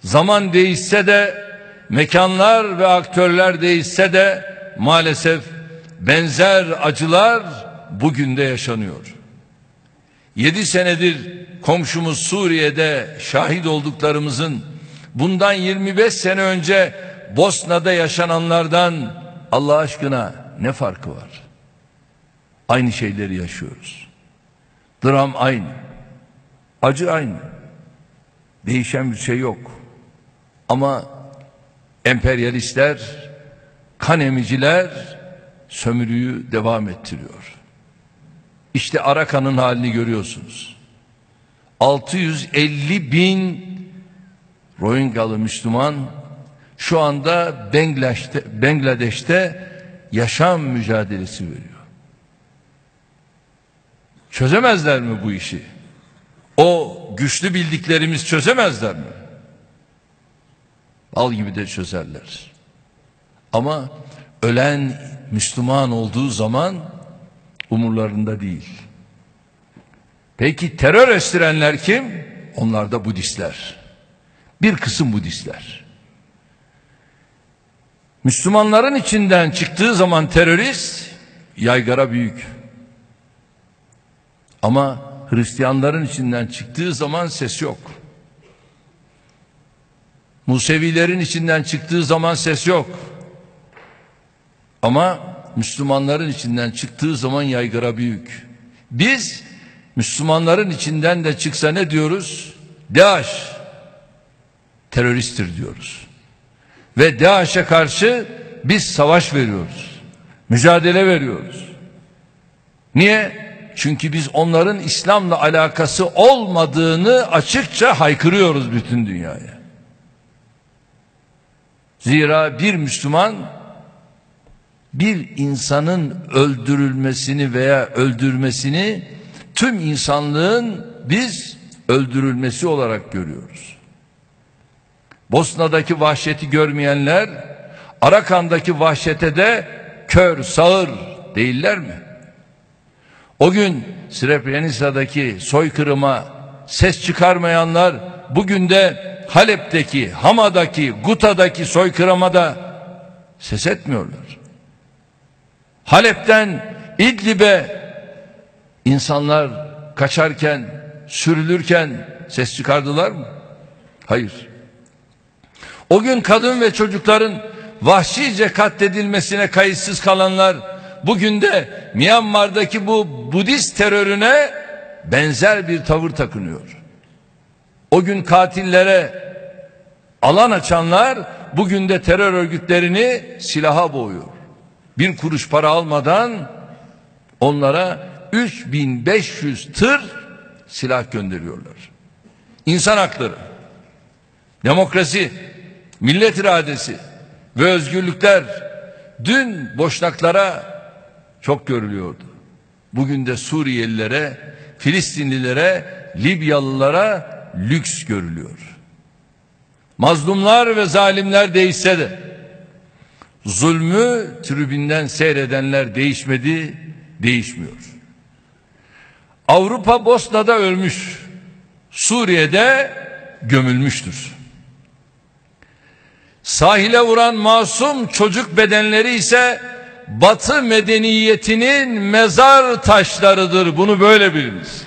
Zaman değişse de, mekanlar ve aktörler değişse de maalesef benzer acılar bugün de yaşanıyor. 7 senedir komşumuz Suriye'de şahit olduklarımızın bundan 25 sene önce Bosna'da yaşananlardan Allah aşkına ne farkı var? Aynı şeyleri yaşıyoruz. Dram aynı. Acı aynı. Değişen bir şey yok. Ama emperyalistler, kan emiciler sömürüyü devam ettiriyor. İşte Arakan'ın halini görüyorsunuz. 650 bin Rohingyalı Müslüman şu anda Bangladeş'te yaşam mücadelesi veriyor. Çözemezler mi bu işi? O güçlü bildiklerimiz çözemezler mi? Bal gibi de çözerler. Ama ölen Müslüman olduğu zaman umurlarında değil. Peki terör estirenler kim? Onlar da Budistler. Bir kısım Budistler. Müslümanların içinden çıktığı zaman terörist yaygara büyük. Ama Hristiyanların içinden çıktığı zaman ses yok. Musevilerin içinden çıktığı zaman ses yok. Ama Müslümanların içinden çıktığı zaman yaygara büyük. Biz Müslümanların içinden de çıksa ne diyoruz? DAEŞ teröristtir diyoruz. Ve DAEŞ'e karşı biz savaş veriyoruz. Mücadele veriyoruz. Niye? Çünkü biz onların İslam'la alakası olmadığını açıkça haykırıyoruz bütün dünyaya. Zira bir Müslüman bir insanın öldürülmesini veya öldürmesini tüm insanlığın biz öldürülmesi olarak görüyoruz. Bosna'daki vahşeti görmeyenler Arakan'daki vahşete de kör sağır değiller mi? O gün Srebrenica'daki soykırıma ses çıkarmayanlar bugün de Halep'teki, Hama'daki, Guta'daki soykırıma da ses etmiyorlar. Halep'ten İdlib'e insanlar kaçarken, sürülürken ses çıkardılar mı? Hayır. O gün kadın ve çocukların vahşice katledilmesine kayıtsız kalanlar bugün de Myanmar'daki bu Budist terörüne benzer bir tavır takınıyor. O gün katillere alan açanlar bugün de terör örgütlerini silaha boğuyor. Bir kuruş para almadan onlara 3500 tır silah gönderiyorlar. İnsan hakları, demokrasi, millet iradesi ve özgürlükler dün Boşnaklara çok görülüyordu. Bugün de Suriyelilere, Filistinlilere, Libyalılara lüks görülüyor. Mazlumlar ve zalimler değişse de zulmü tribünden seyredenler değişmedi, değişmiyor. Avrupa Bosna'da ölmüş, Suriye'de gömülmüştür. Sahile vuran masum çocuk bedenleri ise Batı medeniyetinin mezar taşlarıdır. Bunu böyle biliniz.